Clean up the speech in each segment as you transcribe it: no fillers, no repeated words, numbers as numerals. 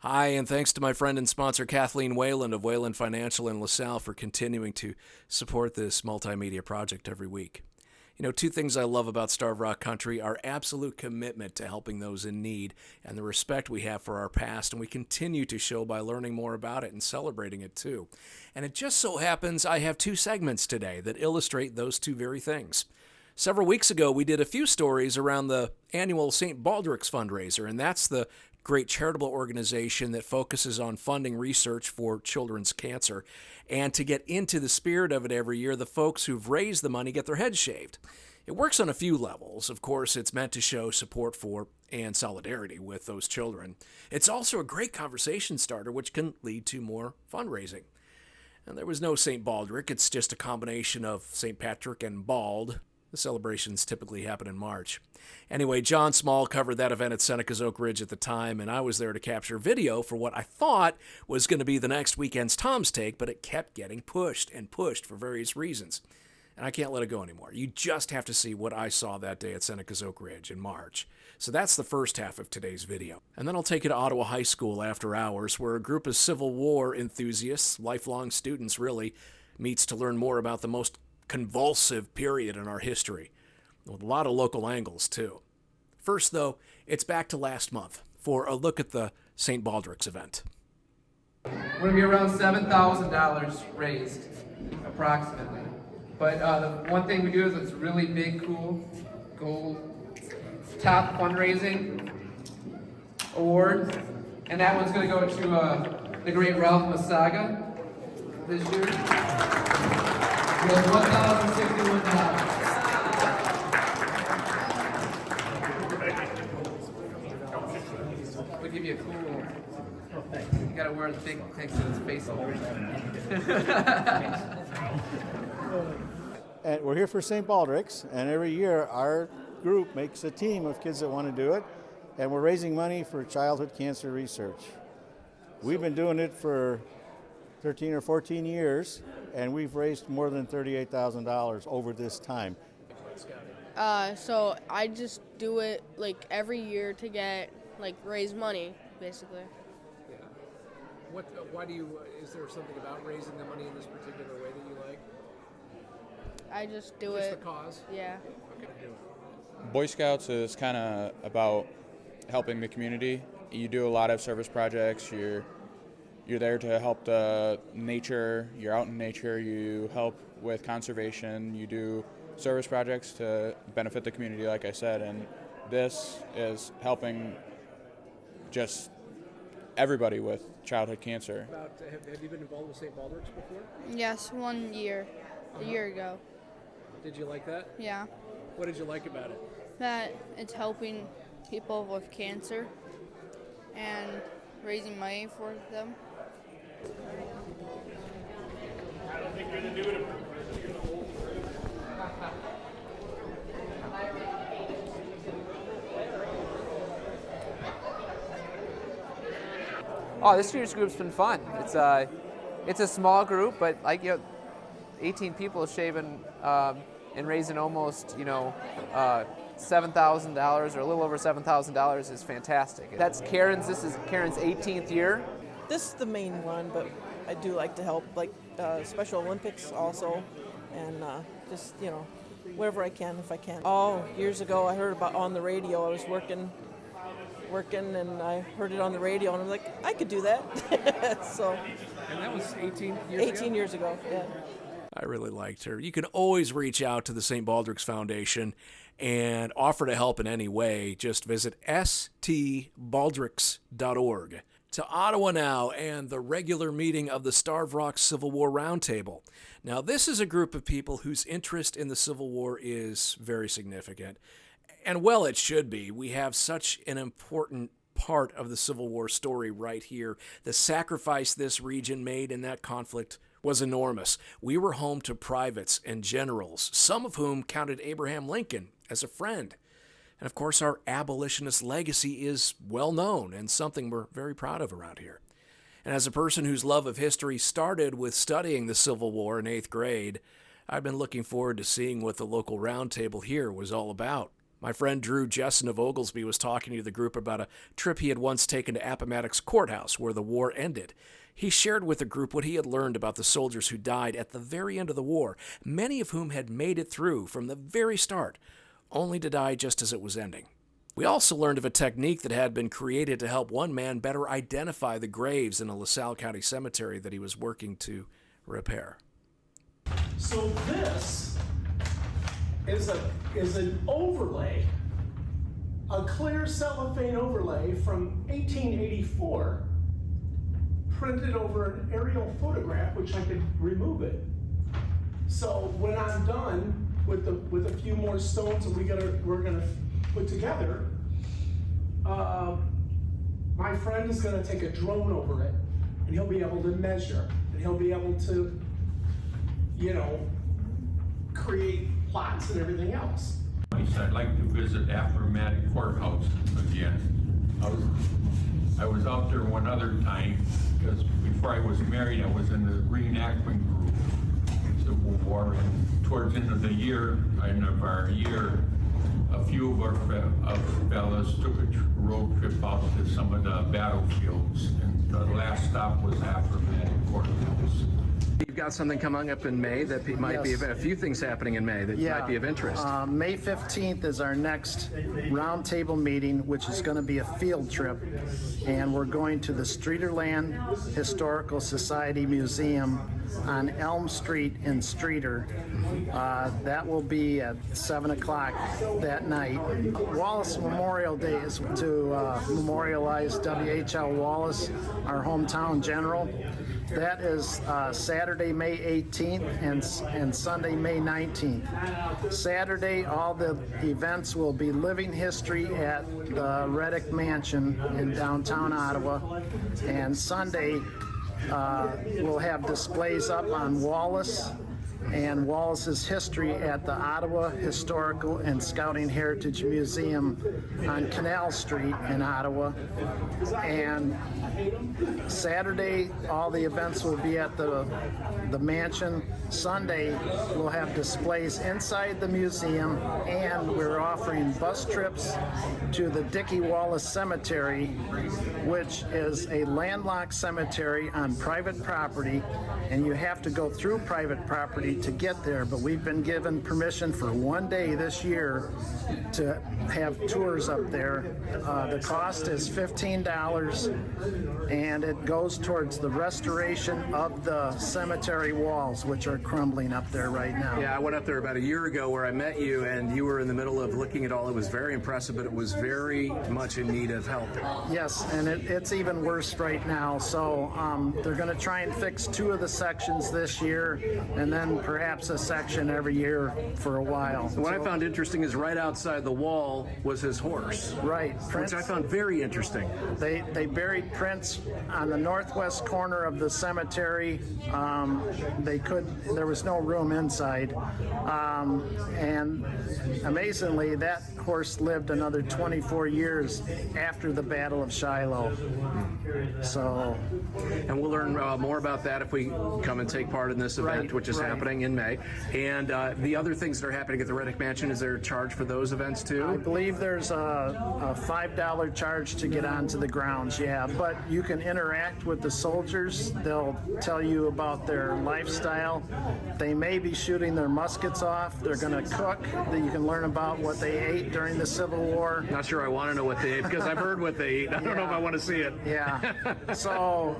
Hi, and thanks to my friend and sponsor Kathleen Wayland of Wayland Financial in LaSalle for continuing to support this multimedia project every week. You know, two things I love about Starved Rock Country: our absolute commitment to helping those in need and the respect we have for our past, and we continue to show by learning more about it and celebrating it too. And it just so happens I have two segments today that illustrate those two very things. Several weeks ago, we did a few stories around the annual St. Baldrick's fundraiser, and that's the great charitable organization that focuses on funding research for children's cancer. And to get into the spirit of it every year, the folks who've raised the money get their heads shaved. It works on a few levels. Of course, it's meant to show support for and solidarity with those children. It's also a great conversation starter, which can lead to more fundraising. And there was no St. Baldrick, it's just a combination of St. Patrick and Bald. The celebrations typically happen in March. Anyway, John Small covered that event at Seneca's Oak Ridge at the time, and I was there to capture video for what I thought was going to be the next weekend's Tom's Take, but it kept getting pushed and pushed for various reasons. And I can't let it go anymore. You just have to see what I saw that day at Seneca's Oak Ridge in March. So that's the first half of today's video. And then I'll take you to Ottawa High School after hours, where a group of Civil War enthusiasts, lifelong students really, meets to learn more about the most convulsive period in our history, with a lot of local angles too. First though, it's back to last month for a look at the St. Baldrick's event. We're going to be around $7,000 raised, approximately. But the one thing we do is it's really big, cool, gold, top fundraising award. And that one's going to go to the great Ralph Masaga this year. With $1,061. We'll give you a cool. Oh, thanks. You gotta wear the big things to his face all And we're here for St. Baldrick's, and every year our group makes a team of kids that want to do it, and we're raising money for childhood cancer research. We've been doing it for 13 or 14 years, and we've raised more than $38,000 over this time. So I just do it like every year to get raise money, basically. Yeah. Why do you? Is there something about raising the money in this particular way that you like? I just do Just it. the cause. Yeah. Okay. Boy Scouts is kind of about helping the community. You do a lot of service projects. You're there to help the nature. You're out in nature. You help with conservation. You do service projects to benefit the community, like I said. And this is helping just everybody with childhood cancer. Have you been involved with St. Baldrick's before? Yes, 1 year, a year ago. Did you like that? Yeah. What did you like about it? That it's helping people with cancer and raising money for them. Oh, this year's group's been fun. It's a small group, but 18 people shaving and raising almost $7,000 or a little over $7,000 is fantastic. This is Karen's 18th year. This is the main one, but I do like to help, Special Olympics also, and just, wherever I can, if I can. Oh, years ago I heard about on the radio. I was working, and I heard it on the radio, and I'm like, I could do that. So. And that was 18 years ago? 18 years ago, yeah. I really liked her. You can always reach out to the St. Baldrick's Foundation and offer to help in any way. Just visit stbaldricks.org. To Ottawa now and the regular meeting of the Starved Rock Civil War Roundtable. Now, this is a group of people whose interest in the Civil War is very significant. And well, it should be. We have such an important part of the Civil War story right here. The sacrifice this region made in that conflict was enormous. We were home to privates and generals, some of whom counted Abraham Lincoln as a friend. And of course, our abolitionist legacy is well known and something we're very proud of around here. And as a person whose love of history started with studying the Civil War in 8th grade, I've been looking forward to seeing what the local roundtable here was all about. My friend Drew Jessen of Oglesby was talking to the group about a trip he had once taken to Appomattox Courthouse where the war ended. He shared with the group what he had learned about the soldiers who died at the very end of the war, many of whom had made it through from the very start, only to die just as it was ending. We also learned of a technique that had been created to help one man better identify the graves in a LaSalle County cemetery that he was working to repair. So this is an overlay, a clear cellophane overlay from 1884, printed over an aerial photograph, which I could remove it. So when I'm done with a few more stones that we're gonna put together, my friend is gonna take a drone over it, and he'll be able to measure, and he'll be able to, create plots and everything else. I'd like to visit Appomattox Courthouse again. I was out there one other time because before I was married, I was in the reenactment group in Civil War, and towards the end of the year, a few of our fellas took a road trip out to some of the battlefields, and the last stop was Appomattox Courthouse. You've got something coming up in May that might be a few things happening in May that might be of interest. May 15th is our next roundtable meeting, which is going to be a field trip, and we're going to the Streeterland Historical Society Museum on Elm Street in Streeter. That will be at 7 o'clock that night. Wallace Memorial Day is to memorialize W.H.L. Wallace, our hometown general. That is Saturday, May 18th and Sunday, May 19th. Saturday, all the events will be living history at the Reddick Mansion in downtown Ottawa. And Sunday, we'll have displays up on Wallace and Wallace's history at the Ottawa Historical and Scouting Heritage Museum on Canal Street in Ottawa. And Saturday, all the events will be at the mansion. Sunday, we'll have displays inside the museum, and we're offering bus trips to the Dickey Wallace Cemetery, which is a landlocked cemetery on private property, and you have to go through private property to get there, but we've been given permission for one day this year to have tours up there. The cost is $15, and it goes towards the restoration of the cemetery walls, which are crumbling up there right now. Yeah, I went up there about a year ago where I met you, and you were in the middle of looking at all. It was very impressive, but it was very much in need of help. Yes, and it's even worse right now. So they're going to try and fix 2 of the sections this year, and then perhaps a section every year for a while. What I found interesting is right outside the wall was his horse. Right, Prince. Which I found very interesting. They buried Prince on the northwest corner of the cemetery. There was no room inside. And amazingly, that horse lived another 24 years after the Battle of Shiloh. So, and we'll learn more about that if we come and take part in this event, which is happening in May. And the other things that are happening at the Reddick Mansion, is there a charge for those events too? I believe there's a $5 charge to get onto the grounds, but you can interact with the soldiers. They'll tell you about their lifestyle. They may be shooting their muskets off. They're going to cook. You can learn about what they ate during the Civil War. Not sure I want to know what they ate, because I've heard what they eat. I don't know if I want to see it. Yeah. So,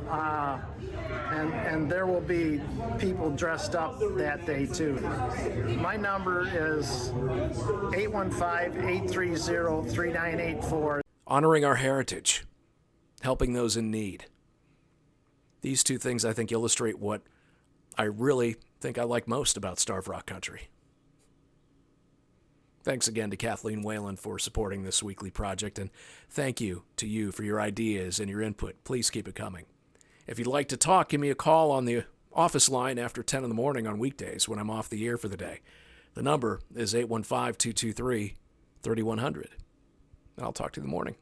and there will be people dressed up that day too. My number is 815-830-3984. Honoring our heritage, helping those in need. These 2 things, I think, illustrate what I really think I like most about Starved Rock Country. Thanks again to Kathleen Whalen for supporting this weekly project, and thank you to you for your ideas and your input. Please keep it coming. If you'd like to talk, give me a call on the office line after 10 in the morning on weekdays when I'm off the air for the day. The number is 815-223-3100. I'll talk to you in the morning.